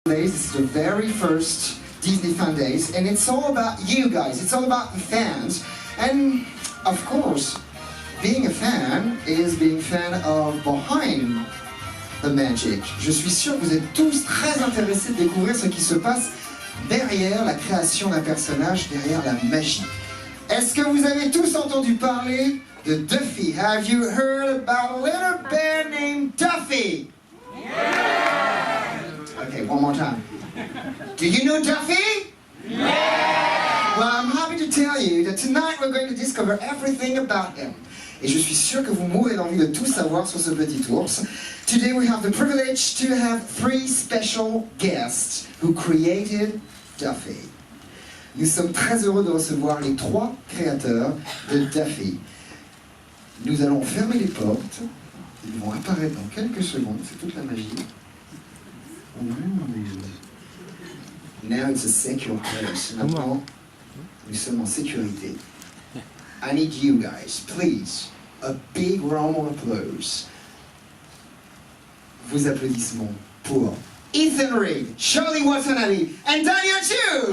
This is the very first Disney Fandaze, and it's all about you guys, it's all about the fans. And of course, being a fan is being fan of behind the magic. Je suis sûr que vous êtes tous très intéressés de découvrir ce qui se passe derrière la création d'un personnage, derrière la magie. Est-ce que vous avez tous entendu parler de Duffy? Have you heard about a little bear named Duffy? Yeah! Okay, one more time. Do you know Duffy? Yeah! Well, I'm happy to tell you that tonight we're going to discover everything about him. Et je suis sûr que vous mourrez d'envie de tout savoir sur ce petit ours. Today we have the privilege to have three special guests who created Duffy. Nous sommes très heureux de recevoir les trois créateurs de Duffy. Nous allons fermer les portes. Ils vont apparaître dans quelques secondes. C'est toute la magie. Now it's a secure place. Maintenant, nous sommes en sécurité. I need you guys, please, a big round of applause. Vos applaudissements pour Ethan Reed, Charlie Watanebe, and Daniel Jue.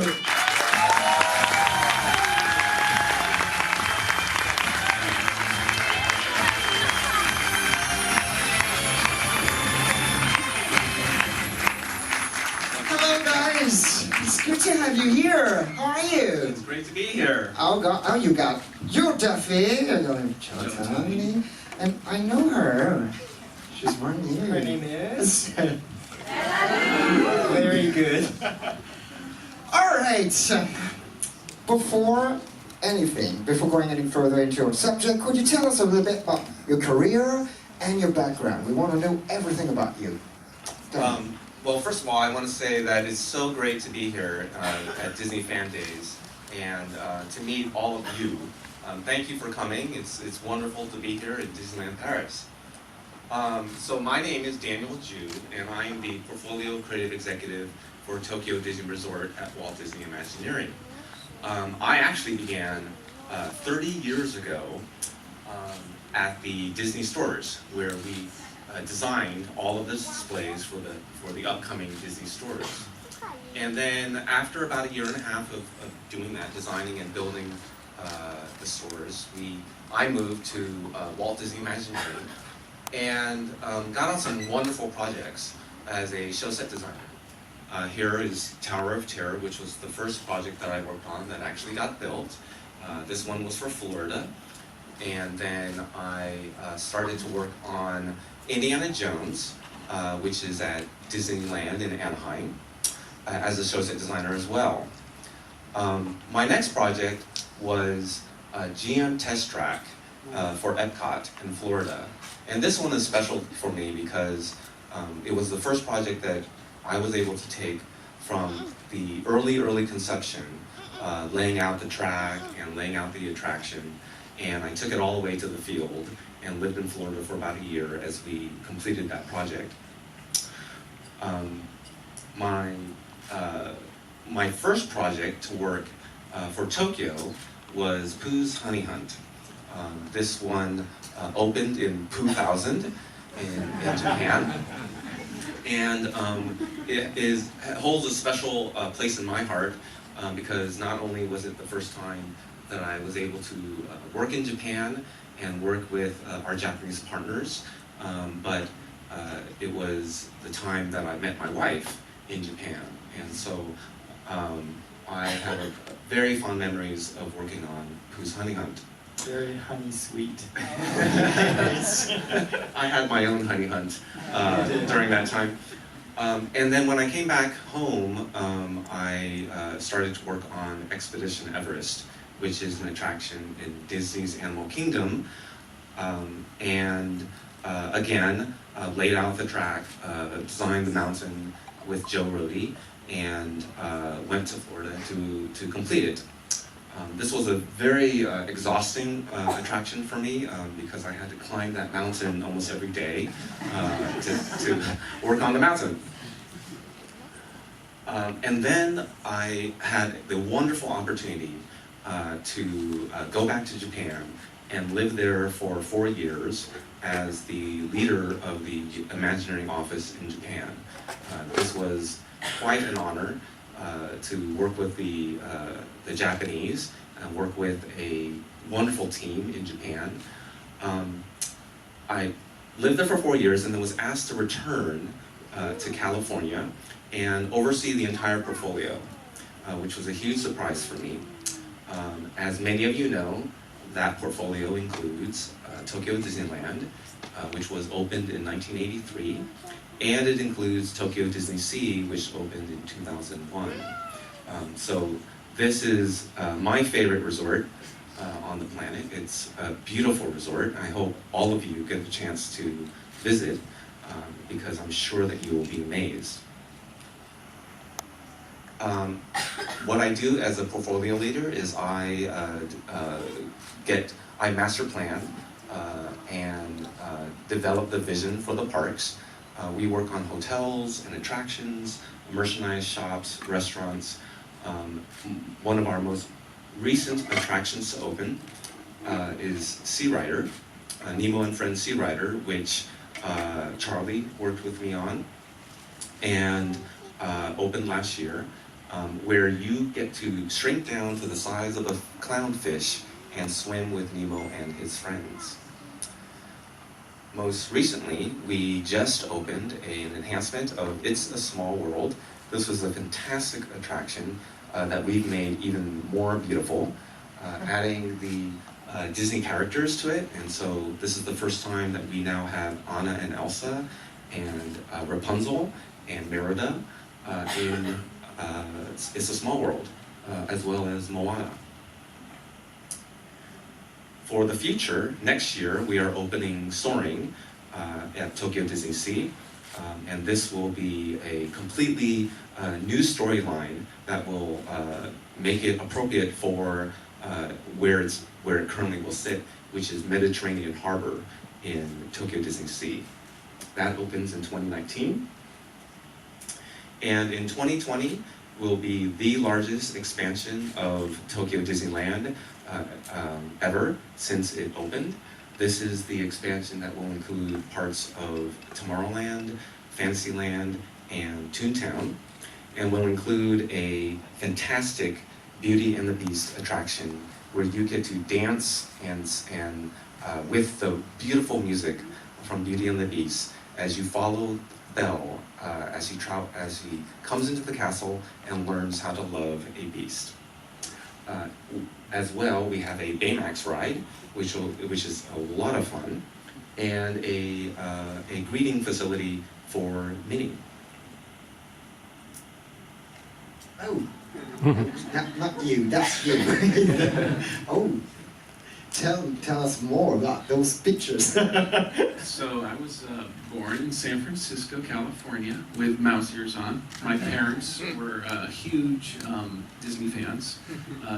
Hello guys, it's good to have you here. How are you? It's great to be here. Oh, you got your Duffy, Charlie, and I know her. She's one year. Her name is? Very good. All right. Before going any further into your subject, could you tell us a little bit about your career and your background? We want to know everything about you. Well, first of all, I want to say that it's so great to be here at Disney Fandaze and to meet all of you. Thank you for coming. It's wonderful to be here at Disneyland Paris. So my name is Daniel Jue, and I am the Portfolio Creative Executive for Tokyo Disney Resort at Walt Disney Imagineering. I actually began 30 years ago at the Disney stores, where we designed all of the displays for the upcoming Disney stores. And then after about a year and a half of doing that, designing and building the stores, I moved to Walt Disney Imagineering and got on some wonderful projects as a show set designer. Here is Tower of Terror, which was the first project that I worked on that actually got built. This one was for Florida. And then I started to work on Indiana Jones, which is at Disneyland in Anaheim, as a show set designer as well. My next project was a GM test track for Epcot in Florida. And this one is special for me because it was the first project that I was able to take from the early conception, laying out the track and laying out the attraction, and I took it all the way to the field and lived in Florida for about a year as we completed that project. My first project to work for Tokyo was Pooh's Honey Hunt. This one opened in 2000 in Japan, and it holds a special place in my heart because not only was it the first time that I was able to work in Japan and work with our Japanese partners, but it was the time that I met my wife in Japan, and so I have very fond memories of working on Pooh's Honey Hunt. Very honey sweet. I had my own honey hunt during that time. And then when I came back home, I started to work on Expedition Everest, which is an attraction in Disney's Animal Kingdom. Again, laid out the track, designed the mountain with Joe Rohde, and went to Florida to complete it. This was a very exhausting attraction for me because I had to climb that mountain almost every day to work on the mountain. And then I had the wonderful opportunity to go back to Japan and live there for 4 years as the leader of the Imagineering office in Japan. This was quite an honor to work with the Japanese and work with a wonderful team in Japan. I lived there for 4 years and then was asked to return to California and oversee the entire portfolio, which was a huge surprise for me. As many of you know, that portfolio includes Tokyo Disneyland, which was opened in 1983, and it includes Tokyo Disney Sea, which opened in 2001. So this is my favorite resort on the planet. It's a beautiful resort. I hope all of you get the chance to visit because I'm sure that you will be amazed. What I do as a portfolio leader is I master plan and develop the vision for the parks. We work on hotels and attractions, merchandise shops, restaurants. One of our most recent attractions to open is Sea Rider, Nemo and Friends Sea Rider, which Charlie worked with me on, and opened last year, where you get to shrink down to the size of a clownfish and swim with Nemo and his friends. Most recently, we just opened an enhancement of It's a Small World. This was a fantastic attraction that we've made even more beautiful, adding the Disney characters to it. And so this is the first time that we now have Anna and Elsa and Rapunzel and Merida in It's a Small World, as well as Moana. For the future, next year, we are opening Soaring at Tokyo Disney Sea, and this will be a completely new storyline that will make it appropriate for where it currently will sit, which is Mediterranean Harbor in Tokyo Disney Sea. That opens in 2019. And in 2020 will be the largest expansion of Tokyo Disneyland ever since it opened. This is the expansion that will include parts of Tomorrowland, Fantasyland, and Toontown, and will include a fantastic Beauty and the Beast attraction where you get to dance and with the beautiful music from Beauty and the Beast as you follow Belle as he comes into the castle and learns how to love a beast. As well, we have a Baymax ride, which is a lot of fun, and a greeting facility for Minnie. Oh, not you, that's you. Oh, tell us more about those pictures. So I was born in San Francisco, California, with mouse ears on. My parents were huge Disney fans.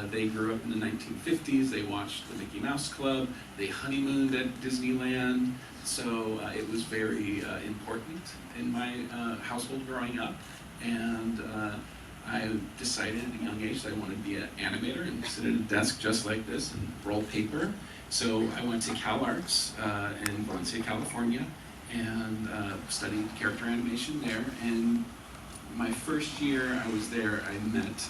They grew up in the 1950s. They watched the Mickey Mouse Club. They honeymooned at Disneyland. So it was very important in my household growing up. And I decided at a young age that I wanted to be an animator and sit at a desk just like this and roll paper. So I went to CalArts in Valencia, California, and studied character animation there. And my first year I was there, I met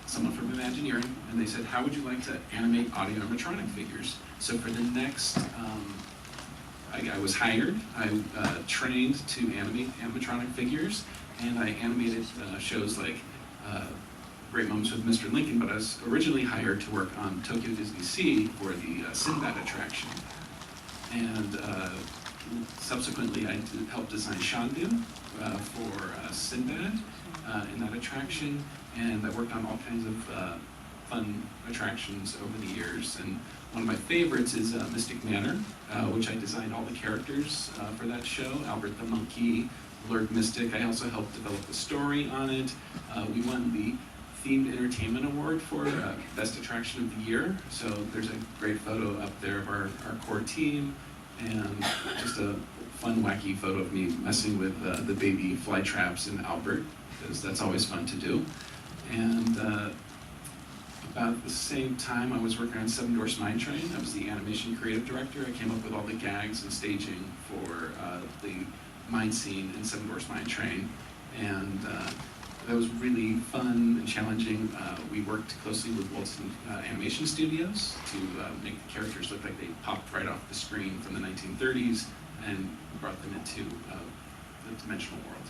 someone from Imagineering, and they said, how would you like to animate audio animatronic figures? So for the next, I was hired, I trained to animate animatronic figures, and I animated shows like Great Moments with Mr. Lincoln, but I was originally hired to work on Tokyo Disney Sea for the Sinbad attraction. And subsequently I helped design Shandu for Sinbad in that attraction, and I worked on all kinds of fun attractions over the years. And one of my favorites is Mystic Manor, which I designed all the characters for that show, Albert the Monkey, Lord Mystic. I also helped develop the story on it. We won the Themed Entertainment Award for Best Attraction of the Year. So there's a great photo up there of our core team, and just a fun, wacky photo of me messing with the baby fly traps in Albert, because that's always fun to do. And about the same time, I was working on Seven Dwarfs Mine Train. I was the animation creative director. I came up with all the gags and staging for the mine scene in Seven Dwarfs Mine Train. and that was really fun and challenging. We worked closely with Walt Disney Animation Studios to make the characters look like they popped right off the screen from the 1930s and brought them into the dimensional world.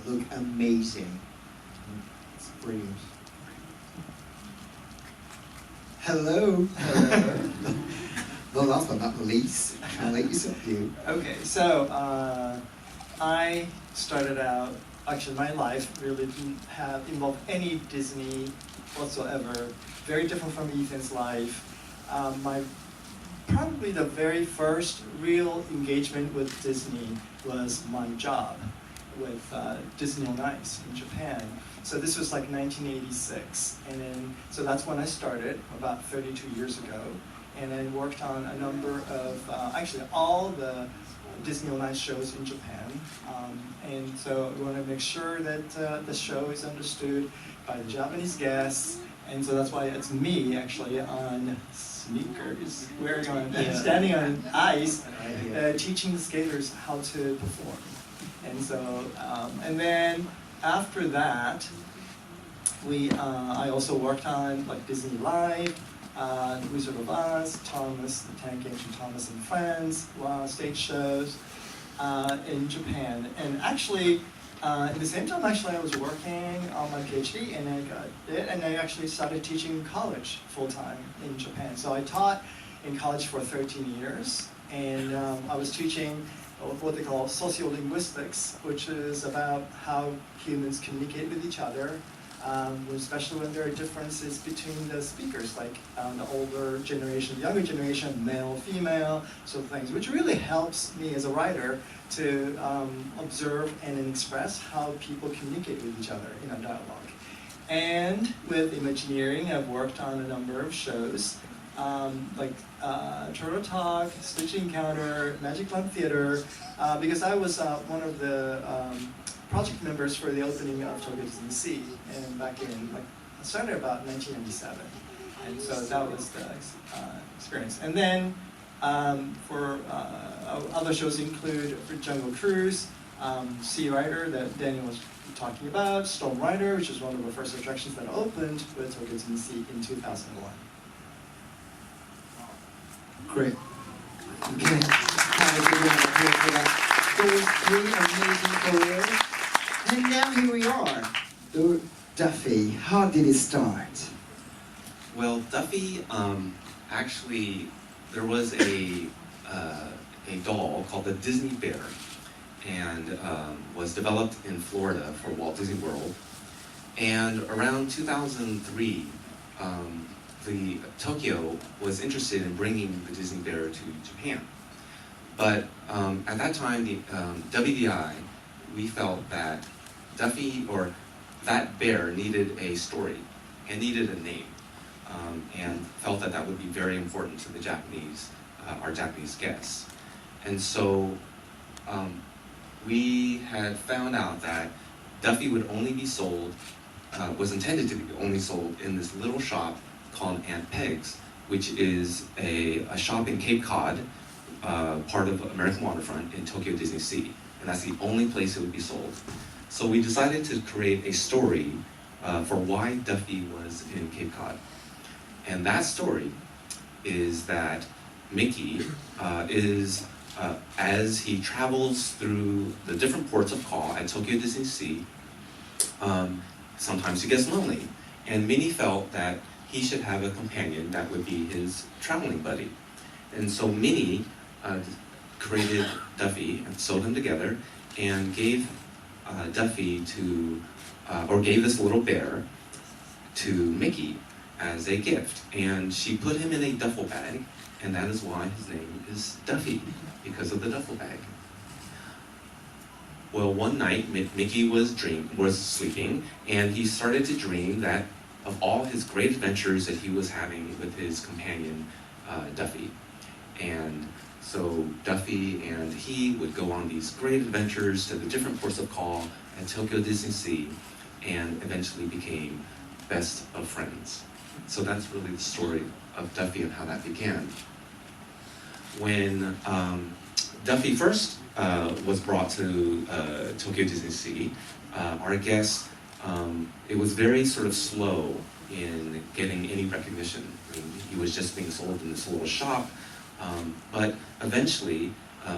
They look amazing. It's brilliant. Hello. The last but not least, Charlie, you. Okay, so I started out, actually my life really didn't have involved any Disney whatsoever. Very different from Ethan's life. Probably the very first real engagement with Disney was my job with Disney on Ice in Japan. So this was like 1986, and then so that's when I started about 32 years ago, and then worked on a number of actually all the Disney on Ice shows in Japan, and so we want to make sure that the show is understood by the Japanese guests, and so that's why it's me actually on sneakers, standing on ice, teaching the skaters how to perform. And so, and then after that, I also worked on like Disney Live, The Wizard of Oz, Thomas, the Tank Engine Thomas and Friends, stage shows in Japan. And actually, at the same time, actually, I was working on my PhD, and I got it, and I actually started teaching college full-time in Japan. So I taught in college for 13 years, and I was teaching what they call sociolinguistics, which is about how humans communicate with each other, especially when there are differences between the speakers, like the older generation, the younger generation, male, female, sort of things, which really helps me as a writer to observe and express how people communicate with each other in a dialogue. And with Imagineering, I've worked on a number of shows, like Turtle Talk, Stitch Encounter, Magic Lamp Theater, because I was one of the project members for the opening of Tokyo Disney Sea, and back in, like, I started about 1997, and so that was the experience. And then for other shows include Jungle Cruise, Sea Rider that Daniel was talking about, Storm Rider, which is one of the first attractions that opened with Tokyo Disney Sea in 2001. Great. Okay. Have a good round here for that. Those 3 amazing careers. And now here we are. Duffy, how did it start? Well, Duffy, actually, there was a doll called the Disney Bear, and was developed in Florida for Walt Disney World. And around 2003, the Tokyo was interested in bringing the Disney Bear to Japan. But at that time, the WDI, we felt that Duffy, or that bear, needed a story and needed a name, and felt that that would be very important to the Japanese, our Japanese guests. And so we had found out that Duffy would only be sold, was intended to be only sold in this little shop called Aunt Peg's, which is a shop in Cape Cod, part of American Waterfront in Tokyo Disney Sea. And that's the only place it would be sold. So we decided to create a story for why Duffy was in Cape Cod. And that story is that Mickey as he travels through the different ports of call at Tokyo Disney Sea, sometimes he gets lonely. And Minnie felt that he should have a companion that would be his traveling buddy. And so Minnie created Duffy and sewed them together and gave Duffy to, or gave this little bear to Mickey as a gift. And she put him in a duffel bag, and that is why his name is Duffy, because of the duffel bag. Well, one night, Mickey was sleeping, and he started to dream that of all his great adventures that he was having with his companion, Duffy. And so Duffy and he would go on these great adventures to the different ports of call at Tokyo Disney Sea, and eventually became best of friends. So that's really the story of Duffy and how that began. When Duffy first was brought to Tokyo Disney Sea, our guest, it was very sort of slow in getting any recognition. I mean, he was just being sold in this little shop, but eventually,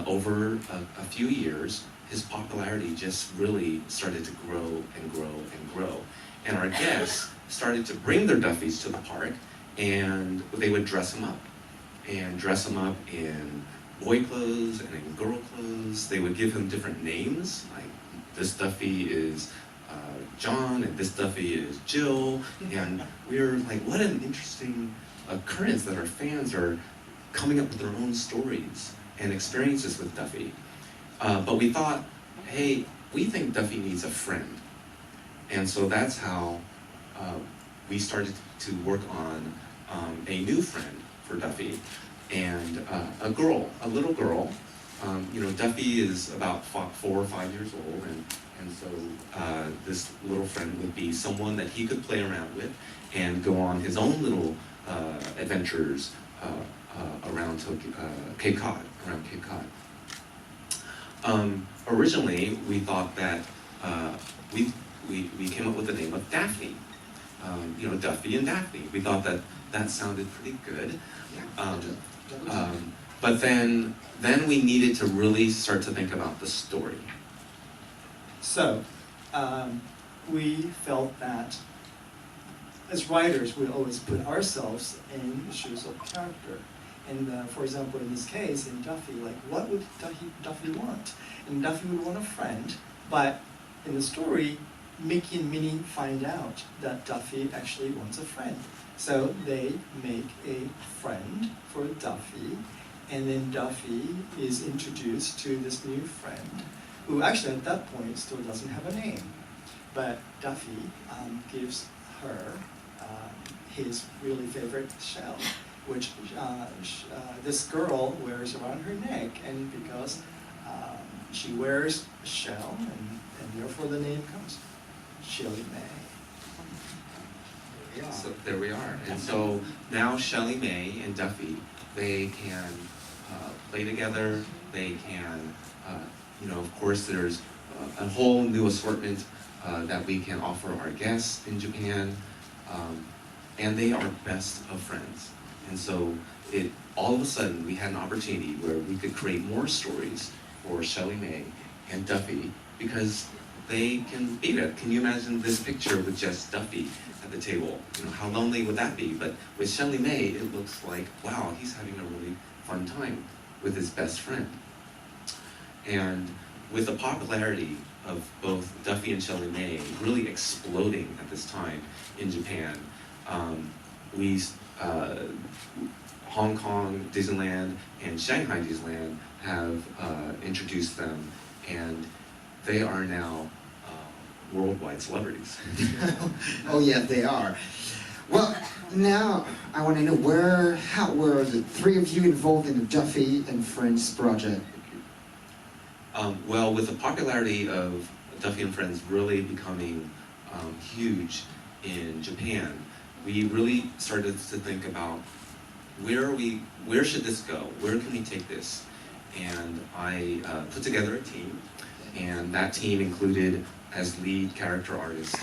over a few years, his popularity just really started to grow and grow and grow. And our guests started to bring their Duffies to the park, and they would dress them up. And dress him up in boy clothes and in girl clothes. They would give him different names, like this Duffy is John, and this Duffy is Jill. And we were like, what an interesting occurrence that our fans are coming up with their own stories and experiences with Duffy. But we thought, hey, we think Duffy needs a friend. And so that's how we started to work on a new friend for Duffy, and a little girl. Duffy is about 4 or 5 years old, and so this little friend would be someone that he could play around with and go on his own little adventures around Cape Cod. Originally, we thought that we came up with the name of Daphne. Duffy and Daphne. We thought that sounded pretty good. But then we needed to really start to think about the story. So, we felt that as writers, we always put ourselves in the shoes of the character. And for example, in this case, in Duffy, like what would Duffy want? And Duffy would want a friend, but in the story, Mickey and Minnie find out that Duffy actually wants a friend. So they make a friend for Duffy, and then Duffy is introduced to this new friend, who actually at that point still doesn't have a name. But Duffy gives her his really favorite shell, which this girl wears around her neck, and because she wears a shell, and therefore the name comes, Shelley May. Yeah. So there we are. And so now Shelley May and Duffy, they can play together. They can, of course, there's a whole new assortment that we can offer our guests in Japan, and they are best of friends. And so all of a sudden we had an opportunity where we could create more stories for Shelley May and Duffy because they can be there. Can you imagine this picture with just Duffy at the table? How lonely would that be? But with Shelley May, it looks like, wow, he's having a really fun time with his best friend. And with the popularity of both Duffy and Shelley May really exploding at this time in Japan, Hong Kong Disneyland and Shanghai Disneyland have introduced them, and they are now worldwide celebrities. Oh yeah, they are. Well, now I want to know where were the three of you involved in the Duffy and Friends project? Well, with the popularity of Duffy and Friends really becoming huge in Japan, we really started to think about where should this go? Where can we take this? And I put together a team, and that team included as lead character artist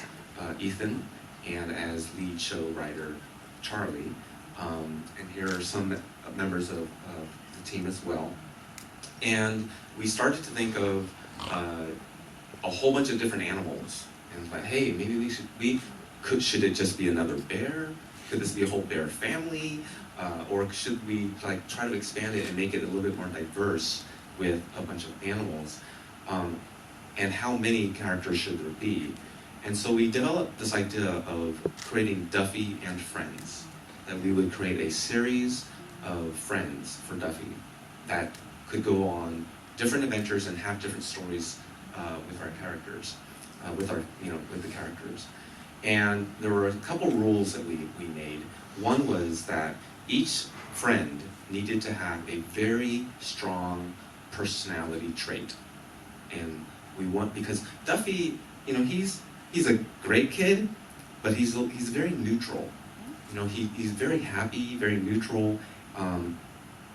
Ethan, and as lead show writer Charlie. And here are some members of the team as well. And we started to think of a whole bunch of different animals, and thought, hey, maybe should it just be another bear? Could this be a whole bear family? Or should we try to expand it and make it a little bit more diverse with a bunch of animals? And how many characters should there be? And so we developed this idea of creating Duffy and Friends, that we would create a series of friends for Duffy that could go on different adventures and have different stories with our characters, with the characters. And there were a couple rules that we made. One was that each friend needed to have a very strong personality trait. And because Duffy, he's a great kid, but he's very neutral. He's very happy, very neutral.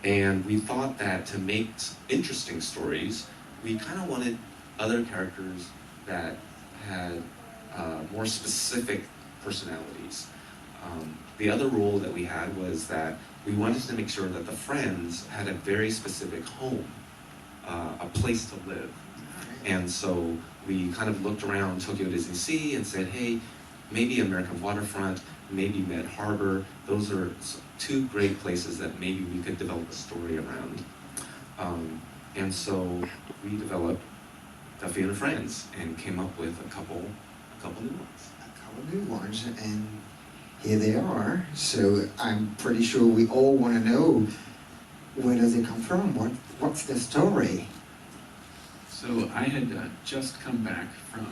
And we thought that to make interesting stories, we kind of wanted other characters that had more specific personalities. The other rule that we had was that we wanted to make sure that the friends had a very specific home, a place to live. And so we kind of looked around Tokyo Disney Sea and said, hey, maybe American Waterfront, maybe Med Harbor, those are two great places that maybe we could develop a story around. And so we developed Duffy and Friends and came up with a couple new ones. A couple new ones, and here they are. So I'm pretty sure we all want to know, where does it come from? What's the story? So I had just come back from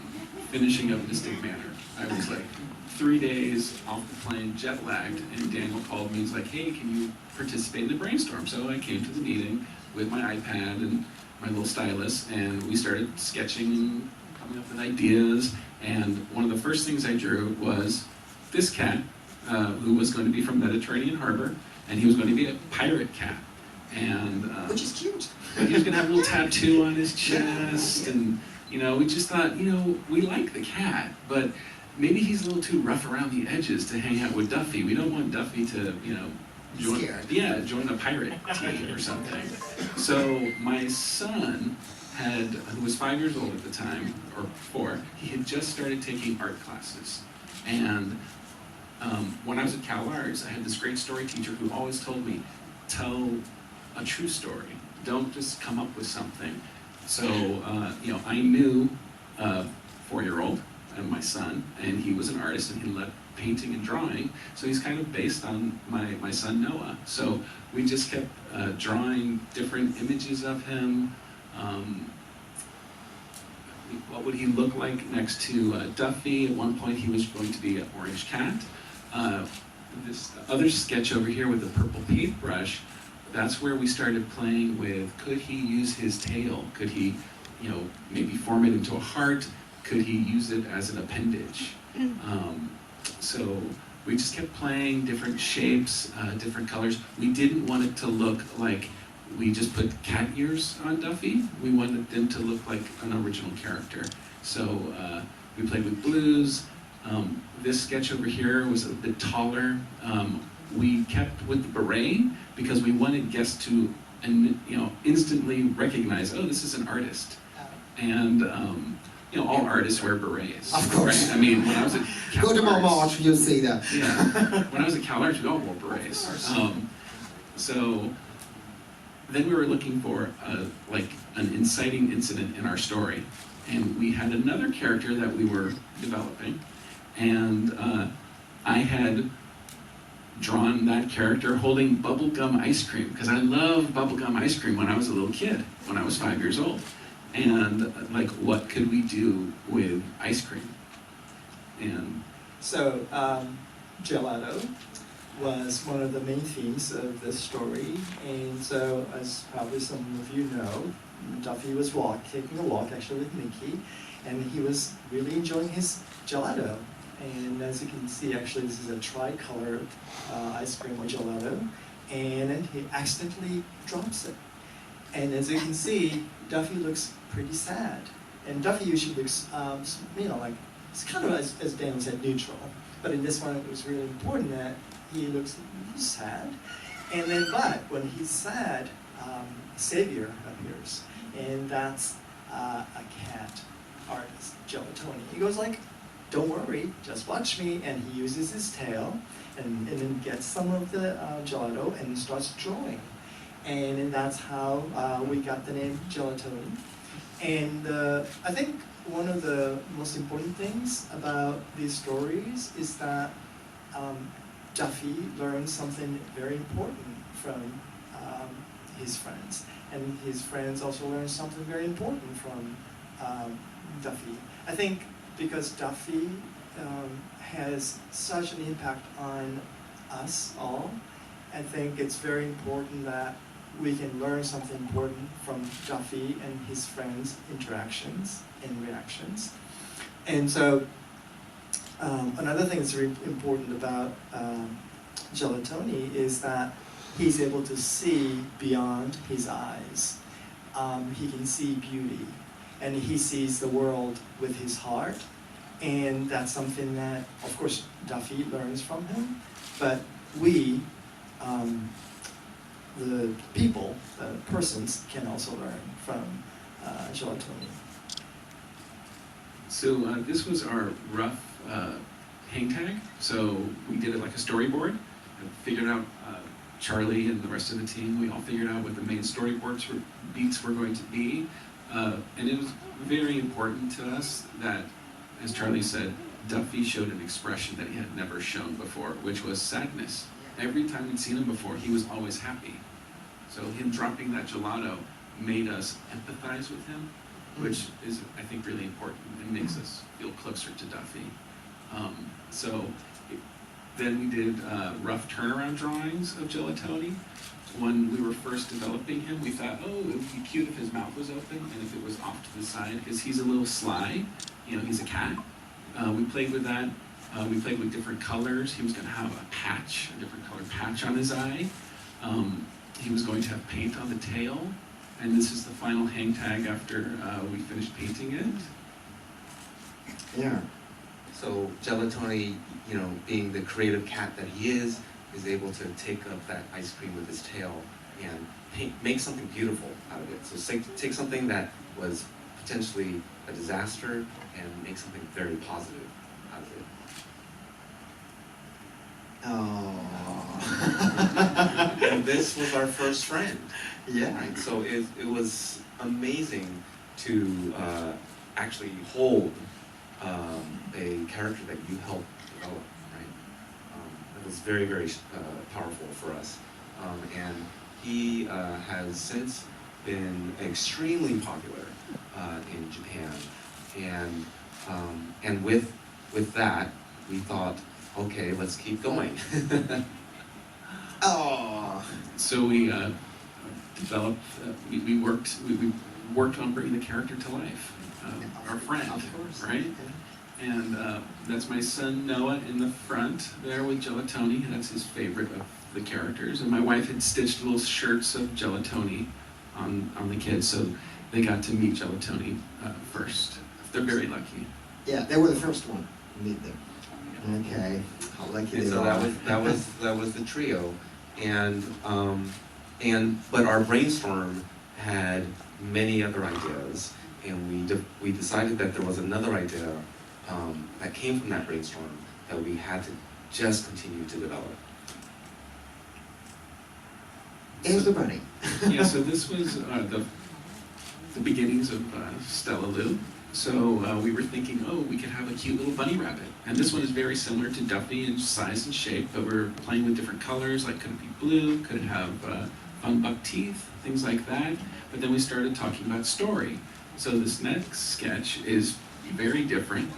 finishing up Mystic Manor. I was like 3 days off the plane, jet lagged, and Daniel called me. He's like, hey, can you participate in the brainstorm? So I came to the meeting with my iPad and my little stylus, and we started sketching and coming up with ideas. And one of the first things I drew was this cat, who was going to be from Mediterranean Harbor, and he was going to be a pirate cat. And Which is cute. he was going to have a little tattoo on his chest, and we just thought, we like the cat, but maybe he's a little too rough around the edges to hang out with Duffy. We don't want Duffy to, join a pirate team or something. So my son who was 5 years old at the time, or 4, he had just started taking art classes. And when I was at Cal Arts, I had this great story teacher who always told me, tell a true story. Don't just come up with something. So, I knew a 4-year-old and my son, and he was an artist and he loved painting and drawing. So he's kind of based on my son Noah. So we just kept drawing different images of him. What would he look like next to Duffy? At one point he was going to be an orange cat. This other sketch over here with the purple paintbrush, that's where we started playing with, could he use his tail? Could he, maybe form it into a heart? Could he use it as an appendage? So we just kept playing different shapes, different colors. We didn't want it to look like we just put cat ears on Duffy. We wanted them to look like an original character. So we played with blues. This sketch over here was a bit taller. We kept with the beret because we wanted guests to, instantly recognize, oh, this is an artist. And all artists wear berets. Of course. Right? I mean, when I was at Cal Go to Arts, Montmartre, you'll see that. yeah. When I was at Cal Arts, we all wore berets. So then we were looking for an inciting incident in our story, and we had another character that we were developing, and I had drawn that character holding bubblegum ice cream, because I loved bubblegum ice cream when I was a little kid, when I was 5 years old. And what could we do with ice cream? And So, gelato was one of the main themes of this story, and so, as probably some of you know, Duffy was taking a walk actually with Mickey, and he was really enjoying his gelato. And as you can see, actually this is a tri-colored ice cream or gelato, and he accidentally drops it. And as you can see, Duffy looks pretty sad. And Duffy usually looks, it's kind of, as Daniel said, neutral. But in this one, it was really important that he looks sad. And then, but when he's sad, Savior appears. And that's a cat artist, Gelatoni. He goes like, don't worry, just watch me. And he uses his tail and then gets some of the gelato and starts drawing. And that's how we got the name Gelatoni. And I think one of the most important things about these stories is that Duffy learns something very important from his friends. And his friends also learn something very important from Duffy. I think because Duffy has such an impact on us all, I think it's very important that we can learn something important from Duffy and his friends' interactions and reactions. And so another thing that's really important about Gelatoni is that he's able to see beyond his eyes. He can see beauty. and he sees the world with his heart. And that's something that, of course, Duffy learns from him, but we, the people, the persons, can also learn from Gelatoni. So this was our rough hang tag. So we did it like a storyboard and figured out Charlie and the rest of the team, we all figured out what the main storyboards beats were going to be. And it was very important to us that, as Charlie said, Duffy showed an expression that he had never shown before, which was sadness. Every time we'd seen him before, he was always happy. So him dropping that gelato made us empathize with him, which is, I think, really important and makes us feel closer to Duffy. Then we did rough turnaround drawings of Gelatoni. When we were first developing him, we thought, oh, it would be cute if his mouth was open and if it was off to the side, because he's a little sly. You know, he's a cat. We played with that. We played with different colors. He was going to have a patch, a different colored patch on his eye. He was going to have paint on the tail. And this is the final hang tag after we finished painting it. Yeah. So Gelatoni, you know, being the creative cat that he is able to take up that ice cream with his tail and make something beautiful out of it. So take something that was potentially a disaster and make something very positive out of it. Oh. And this was our first friend. Yeah. Right? So it was amazing to actually hold a character that you helped develop, right? It was very, very powerful for us. And he has since been extremely popular in Japan. And with that, we thought, okay, let's keep going. Oh. So we developed, we worked on bringing the character to life. Our friend, Of course. right? And that's my son Noah in the front there with Gelatoni. That's his favorite of the characters. And my wife had stitched little shirts of Gelatoni on the kids, so they got to meet Gelatoni first. They're very lucky. Yeah, they were the first one to meet them. Okay. How lucky And they so are. that was the trio, but our brainstorm had many other ideas, and we decided that there was another idea that came from that brainstorm that we had to just continue to develop. And the bunny. Yeah, so this was the beginnings of Stella Lou. So we were thinking, oh, we could have a cute little bunny rabbit. And this one is very similar to Duffy in size and shape, but we're playing with different colors, like could it be blue, could it have fun buck teeth, things like that. But then we started talking about story. So this next sketch is very different.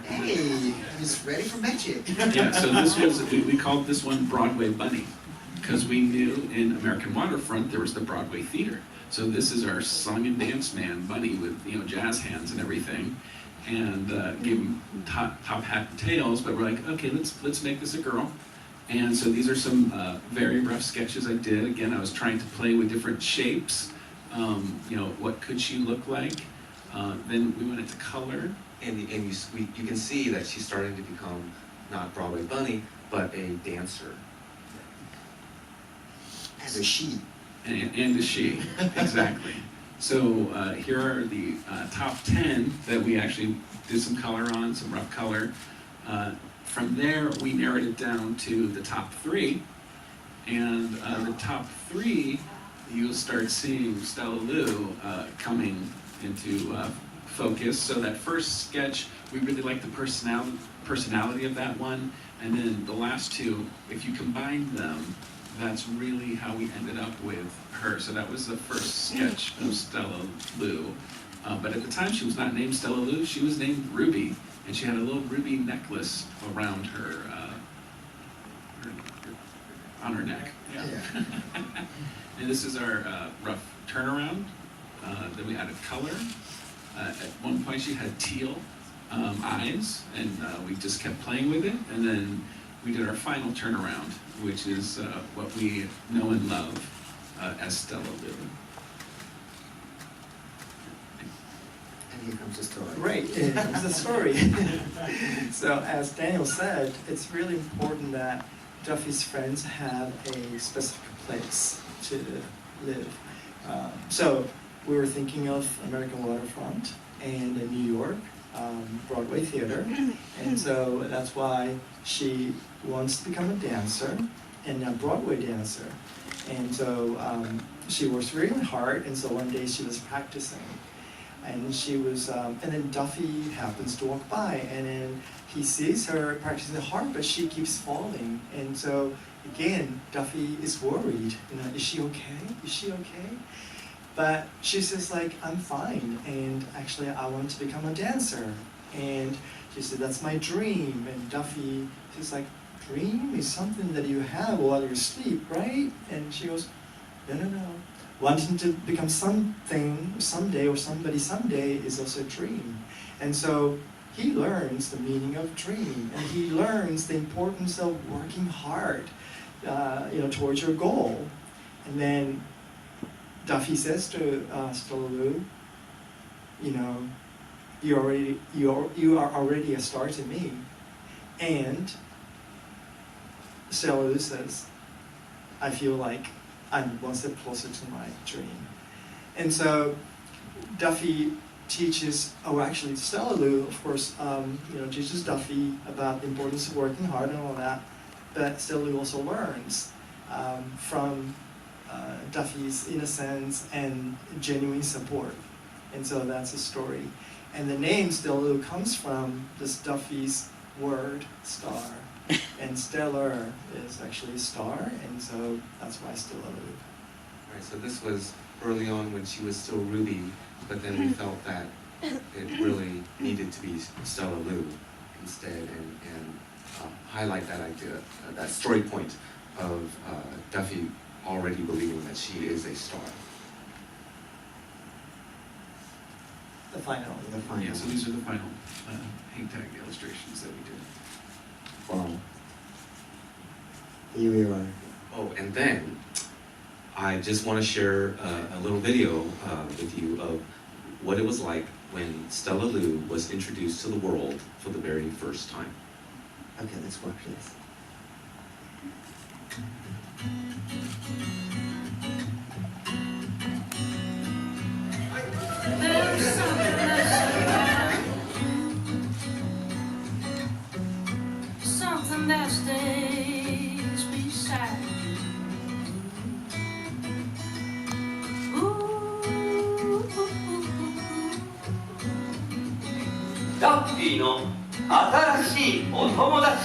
Hey, he's ready for magic. Yeah, so this was, we called this one Broadway Bunny, because we knew in American Waterfront there was the Broadway Theater. So this is our song and dance man, Bunny, with, you know, jazz hands and everything, and gave him top hat and tails. But we're like, okay, let's make this a girl. And so these are some very rough sketches I did. Again, I was trying to play with different shapes. You know, what could she look like? Then we went into color. And you can see that she's starting to become not Broadway Bunny, but a dancer. As a she. And a she, exactly. So here are the top 10 that we actually did some color on, some rough color. From there, we narrowed it down to the top 3. And the top 3, you'll start seeing Stella Lou coming into focus. So that first sketch, we really liked the personality of that one. And then the last 2, if you combine them, that's really how we ended up with her. So that was the first sketch of Stella Lou. But at the time, she was not named Stella Lou. She was named Ruby, and she had a little ruby necklace around her, on her neck. Yeah. And this is our rough turnaround. Then we added color. At one point, she had teal eyes, and we just kept playing with it. And then we did our final turnaround, which is what we know and love as Stella Lou. Here comes the story. Right, here comes the story. So as Daniel said, it's really important that Duffy's friends have a specific place to live. So we were thinking of American Waterfront and in New York, Broadway theater. And so that's why she wants to become a dancer and a Broadway dancer. And so she works really hard, and so one day she was practicing. And she was, and then Duffy happens to walk by, and then he sees her practicing hard, but she keeps falling. And so again, Duffy is worried. Is she okay? Is she okay? But she says like, I'm fine, and actually I want to become a dancer. And she said, that's my dream. And Duffy says like, dream is something that you have while you're asleep, right? And she goes, no. Wanting to become something someday or somebody someday is also a dream. And so he learns the meaning of dream, and he learns the importance of working hard, towards your goal. And then Duffy says to Stella Lou, you are already a star to me. And Stella Lou says, I feel like I'm one step closer to my dream. And so Duffy teaches, Stella Lou, of course, teaches Duffy about the importance of working hard and all that, but Stella Lou also learns from Duffy's innocence and genuine support. And so that's the story. And the name Stella Lou comes from this Duffy's word, star. And stellar is actually star, and so that's why Stella Lou. Right, so this was early on when she was still Ruby, but then we felt that it really needed to be Stella Lou instead, and highlight that idea, that story point of Duffy already believing that she is a star. The final. Yeah, so these are the final hang tag illustrations that we did. Wow. Here we are. Oh, and then I just want to share a little video with you of what it was like when Stella Lou was introduced to the world for the very first time. Okay, let's watch this. Something that stays beside you. Ooh. ダッフィーの新しいお友達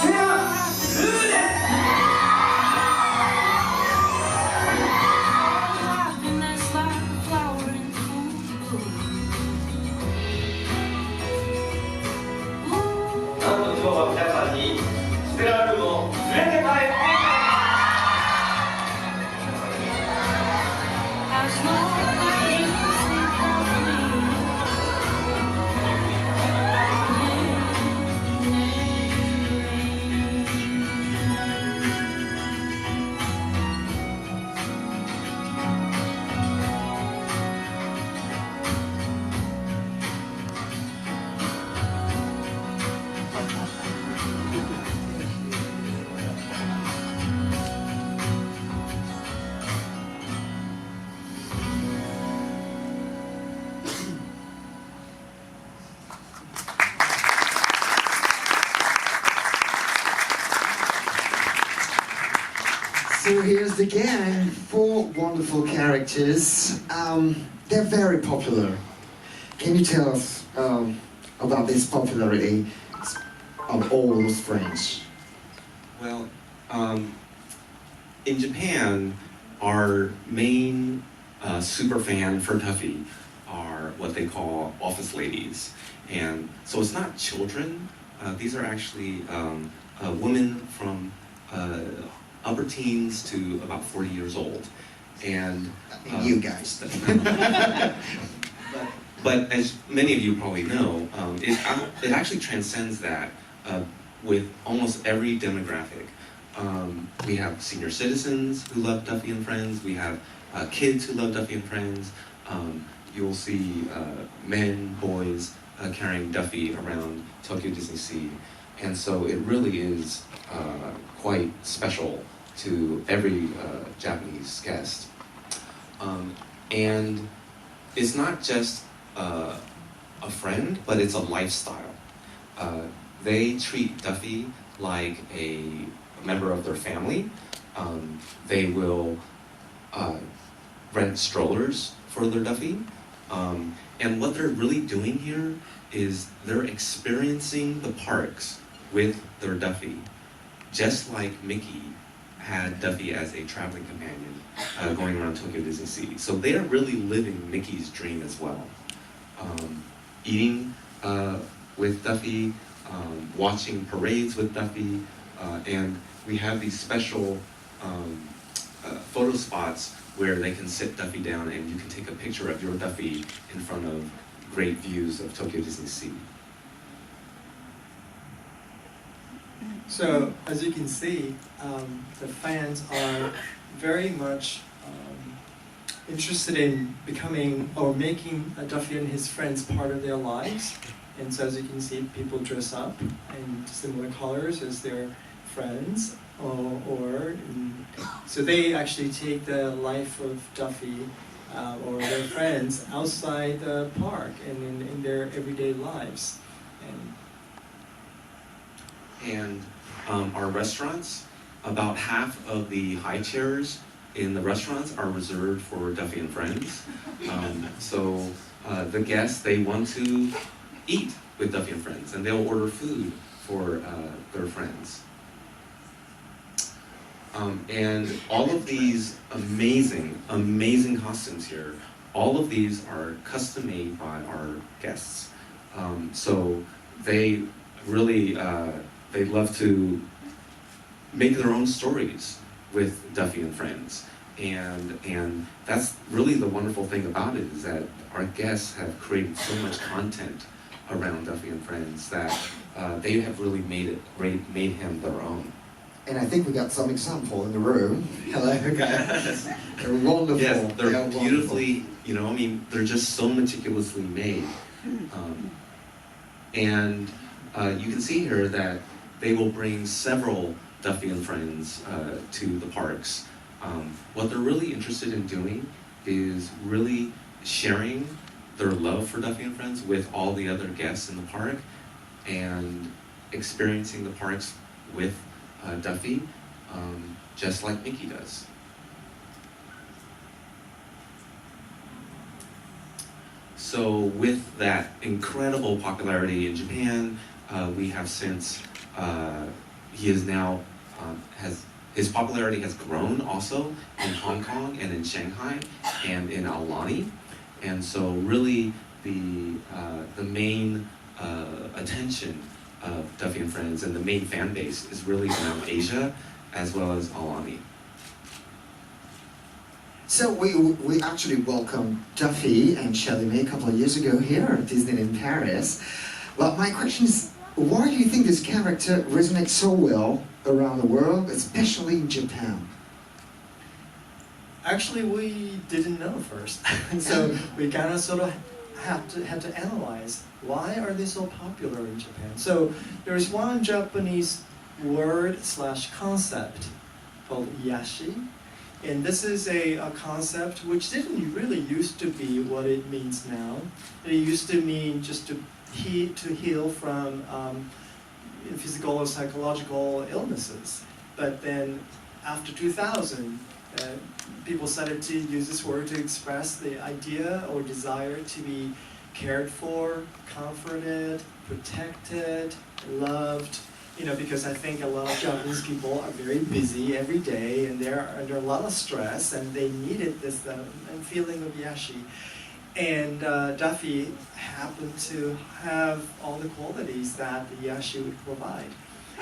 ペアルーです Happiness like a flower in full bloom. なんと今日は皆さんにステラルームを連れて帰って As long as you think of me. So here's the gang, 4 wonderful characters. They're very popular. Can you tell us about this popularity of all those friends? Well, in Japan, our main super fan for Duffy are what they call office ladies. And so it's not children, these are actually women from upper teens to about 40 years old. And You guys. but as many of you probably know, it actually transcends that with almost every demographic. We have senior citizens who love Duffy and Friends. We have kids who love Duffy and Friends. you'll see men, boys carrying Duffy around Tokyo Disney Sea. And so it really is quite special to every Japanese guest. And it's not just a friend, but it's a lifestyle. They treat Duffy like a member of their family. They will rent strollers for their Duffy. And what they're really doing here is they're experiencing the parks with their Duffy, just like Mickey had Duffy as a traveling companion going around Tokyo Disney Sea. So they are really living Mickey's dream as well. Eating with Duffy, watching parades with Duffy, and we have these special photo spots where they can sit Duffy down and you can take a picture of your Duffy in front of great views of Tokyo Disney Sea. So, as you can see, the fans are very much interested in becoming or making Duffy and his friends part of their lives. And so, as you can see, people dress up in similar colors as their friends, so they actually take the life of Duffy or their friends outside the park and in their everyday lives. And our restaurants, about half of the high chairs in the restaurants are reserved for Duffy and Friends. So the guests, they want to eat with Duffy and Friends, and they'll order food for their friends. And all of these amazing, amazing costumes here, all of these are custom made by our guests. So they really, they love to make their own stories with Duffy and Friends. And that's really the wonderful thing about it, is that our guests have created so much content around Duffy and Friends that they have really made him their own. And I think we got some example in the room. Hello, guys. They're wonderful. Yes, they're wonderful. beautifully, I mean, they're just so meticulously made. And you can see here that they will bring several Duffy and Friends to the parks. What they're really interested in doing is really sharing their love for Duffy and Friends with all the other guests in the park and experiencing the parks with Duffy, just like Mickey does. So with that incredible popularity in Japan, we have since, he is now, his popularity has grown also in Hong Kong and in Shanghai and in Aulani. And so really the main attention of Duffy and Friends and the main fan base is really around Asia as well as Aulani. So we actually welcomed Duffy and Charlie Watanebe a couple of years ago here at Disney in Paris. But my question is, why do you think this character resonates so well around the world, especially in Japan? Actually, we didn't know first, so we kind of sort of had to analyze why are they so popular in Japan. So there's one Japanese word / concept called iyashi, and this is a concept which didn't really used to be what it means now. It used to mean just to heal from physical or psychological illnesses, but then after 2000. People started to use this word to express the idea or desire to be cared for, comforted, protected, loved. Because I think a lot of Japanese people are very busy every day and they're under a lot of stress and they needed this feeling of iyashi. And Duffy happened to have all the qualities that the iyashi would provide.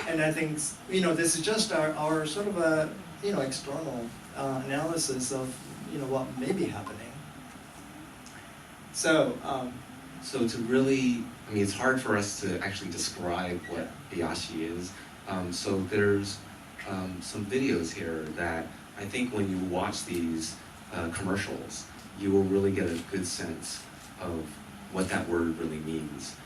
And I think, this is just our sort of a, external analysis of what may be happening. So to really, it's hard for us to actually describe what iyashi is. So there's some videos here that I think when you watch these commercials, you will really get a good sense of what that word really means.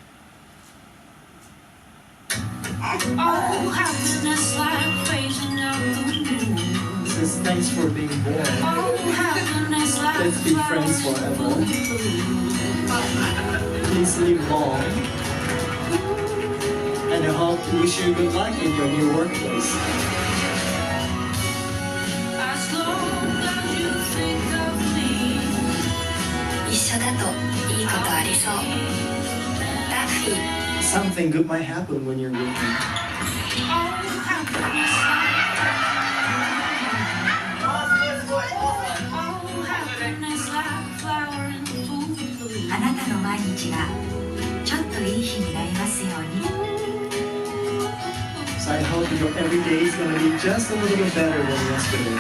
Oh, happiness like phasing out the moon. It says thanks for being born. Oh, happiness like Let's be friends forever. Please live long. And I hope wish you good luck in your new workplace. as long as you think of me. 一緒だといいことありそう。ダッフィー。 Something good might happen when you're with me. Oh, happiness like flowering food. あなたの毎日がちょっといい日になりますように。 So I hope your every day is going to be just a little bit better than yesterday.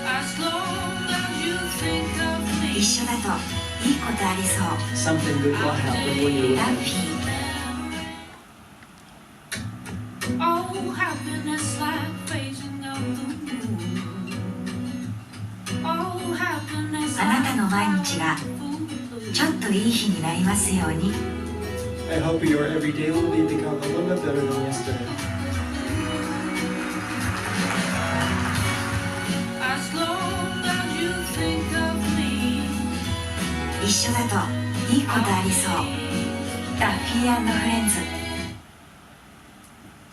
As long as you think of me. 一緒だといいことありそう。 Something good will happen when you're ダッ with フ me. ィー。 Oh, happiness like phasing out the moon. Oh, happiness あなたの毎日が like food. ちょっといい日になりますように。 I hope your every day will become a little bit better than yesterday. As long as you think of me. 一緒だといいことありそう。ダッフィー&フレンズ。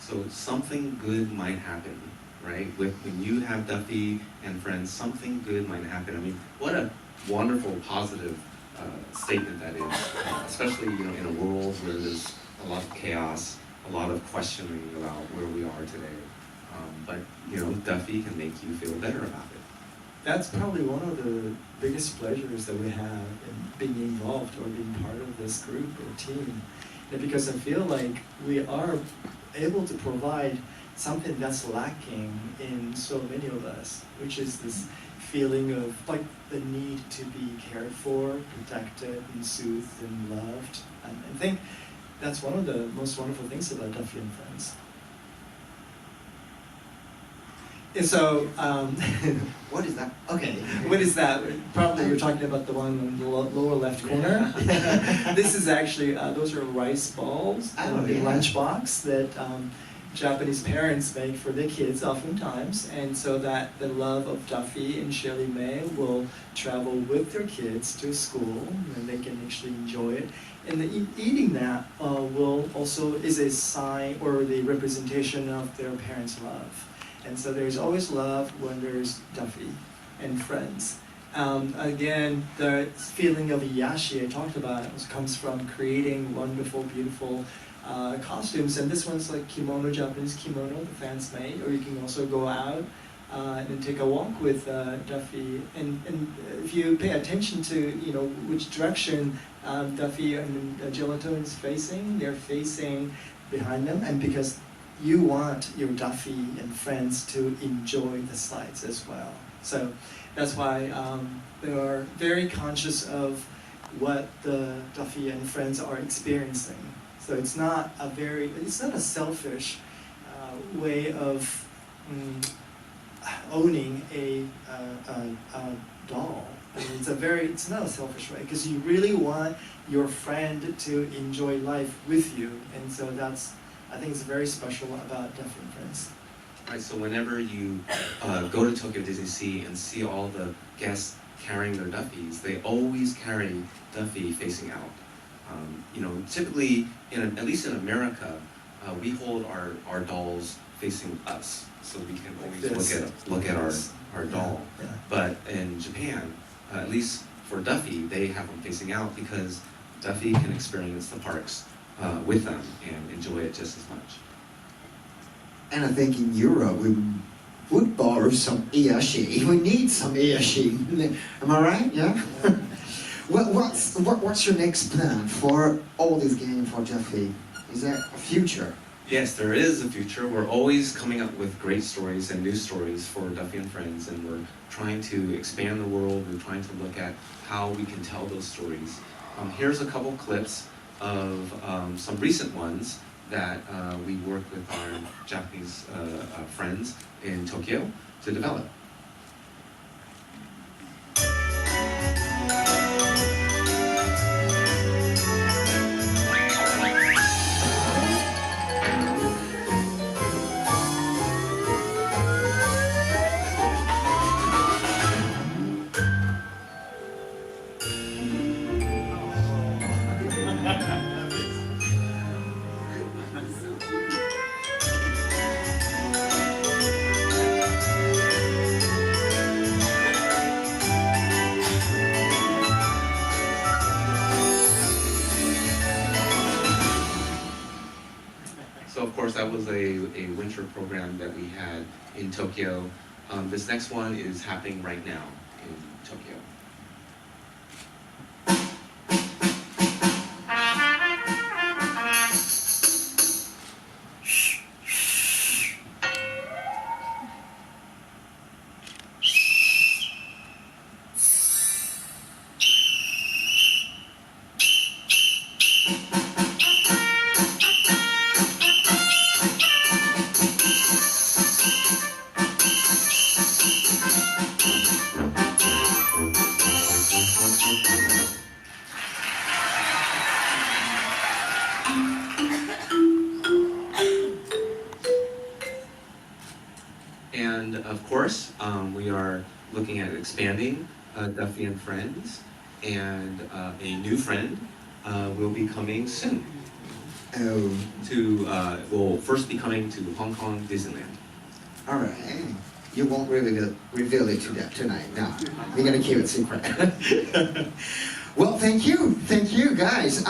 So something good might happen, right? When you have Duffy and friends, something good might happen. I mean, what a wonderful, positive statement that is, especially in a world where there's a lot of chaos, a lot of questioning about where we are today. But Duffy can make you feel better about it. That's probably one of the biggest pleasures that we have in being involved or being part of this group or team. And because I feel like we are able to provide something that's lacking in so many of us, which is this feeling of like the need to be cared for, protected, and soothed, and loved. And I think that's one of the most wonderful things about Duffy and Friends. And so, What is that? Okay. what is that? Probably you're talking about the one in the lower left corner. This is actually, those are rice balls Oh, in a yeah. lunchbox that Japanese parents make for their kids oftentimes. And so that the love of Duffy and Shirley May will travel with their kids to school and they can actually enjoy it. And eating that will also is a sign or the representation of their parents' love. And so there's always love when there's Duffy and friends. Again, the feeling of iyashi I talked about comes from creating wonderful, beautiful costumes. And this one's like kimono, Japanese kimono the fans made. Or you can also go out and take a walk with Duffy. And if you pay attention to which direction Duffy and Gelato is facing, they're facing behind them. And because you want your Duffy and friends to enjoy the slides as well. So that's why they are very conscious of what the Duffy and friends are experiencing. So it's not a selfish way of owning a doll. I mean, it's not a selfish way because you really want your friend to enjoy life with you, and so I think it's very special about Duffy and Friends. Right, so whenever you go to Tokyo Disney Sea and see all the guests carrying their Duffys, they always carry Duffy facing out. Typically, at least in America, we hold our dolls facing us, so we can always look at our doll. Yeah. But in Japan, at least for Duffy, they have them facing out because Duffy can experience the parks with them and enjoy it just as much. And I think in Europe we would borrow some iyashi. We need some iyashi. Am I right? Yeah. What's your next plan for all this game for Duffy? Is there a future? Yes, there is a future. We're always coming up with great stories and new stories for Duffy and Friends, and we're trying to expand the world. We're trying to look at how we can tell those stories. Here's a couple clips of some recent ones that we worked with our Japanese friends in Tokyo to develop. was a winter program that we had in Tokyo. This next one is happening right now in Tokyo. And of course, we are looking at expanding Duffy and Friends, and a new friend will be coming soon. Oh, Will first be coming to Hong Kong Disneyland. all right. You won't really reveal it tonight. No, we're gonna keep it secret. Well, thank you guys.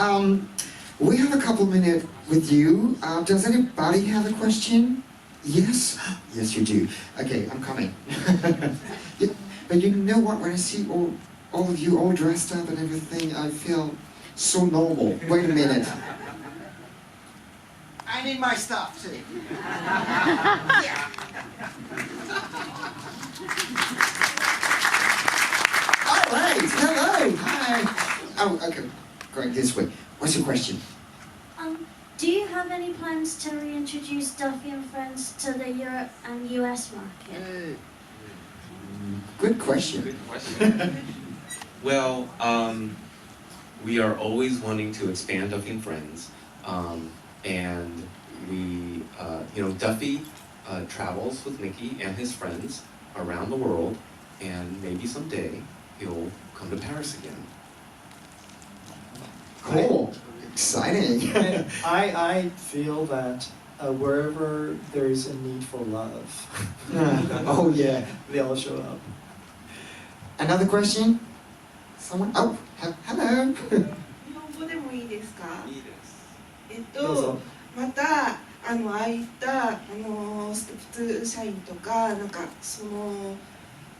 We have a couple minutes with you. Does anybody have a question? Yes? Yes, you do. Okay, I'm coming. Yeah, but you know what, when I see all of you all dressed up and everything, I feel so normal. Wait a minute. I need my stuff, too. All right, hello, hi. Oh, okay, going this way. What's your question? Do you have any plans to reintroduce Duffy and Friends to the Europe and US market? Good question. Good question. Well, we are always wanting to expand Duffy and Friends, and we, Duffy travels with Mickey and his friends around the world, and maybe someday he'll come to Paris again. Cool. Exciting. I feel that wherever there is a need for love, Oh yeah. they all show up. Another question? Someone? Oh, hello. 日本語でもいいですか？いいです。どうぞ。またああいったステップ2社員とかなんかその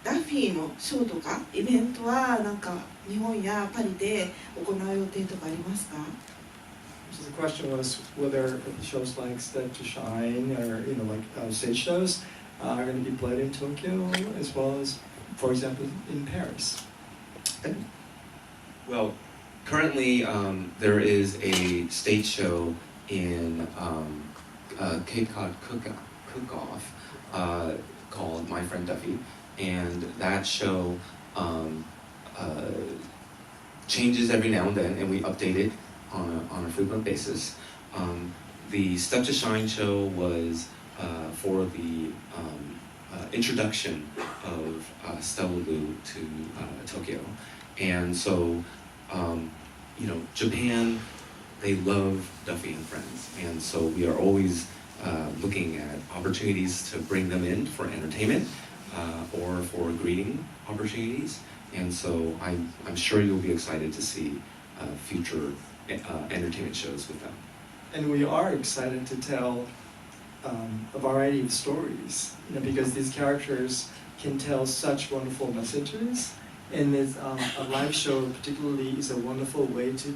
ダッフィーのショーとかイベントはなんか日本やパリで行う予定とかありますか？ So the question was whether shows like Step to Shine or stage shows are going to be played in Tokyo as well as, for example, in Paris. Well, currently there is a stage show in Cape Cod Cook-Off called My Friend Duffy, and that show changes every now and then, and we update it on a frequent basis. The Step to Shine show was for the introduction of Stella Lu to Tokyo, and so Japan, they love Duffy and Friends, and so we are always looking at opportunities to bring them in for entertainment or for greeting opportunities, and so I'm sure you'll be excited to see future entertainment shows with them. And we are excited to tell a variety of stories, because these characters can tell such wonderful messages. And a live show particularly is a wonderful way to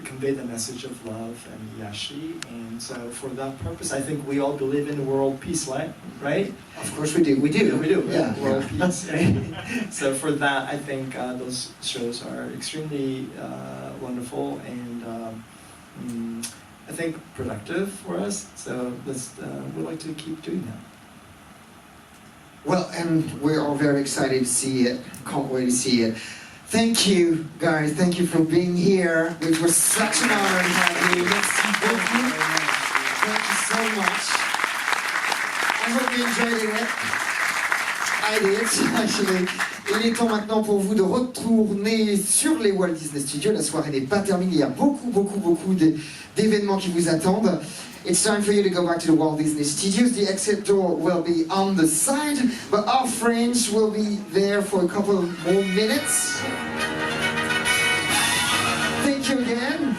convey the message of love and yashi. And so for that purpose, I think we all believe in world peace, right? Of course we do. We do. We do. Yeah. World peace. Right? So for that, I think those shows are extremely wonderful and I think productive for us. So we'd like to keep doing that. Well, and we're all very excited to see it. Can't wait to see it. Thank you, guys. Thank you for being here. It was such an honor to have you. Merci beaucoup. Thank you so much. I hope you enjoyed it. I did, actually. Il est temps maintenant pour vous de retourner sur les Walt Disney Studios. La soirée n'est pas terminée. Il y a beaucoup d'événements qui vous attendent. It's time for you to go back to the Walt Disney Studios. The exit door will be on the side, but our friends will be there for a couple more minutes. Thank you again.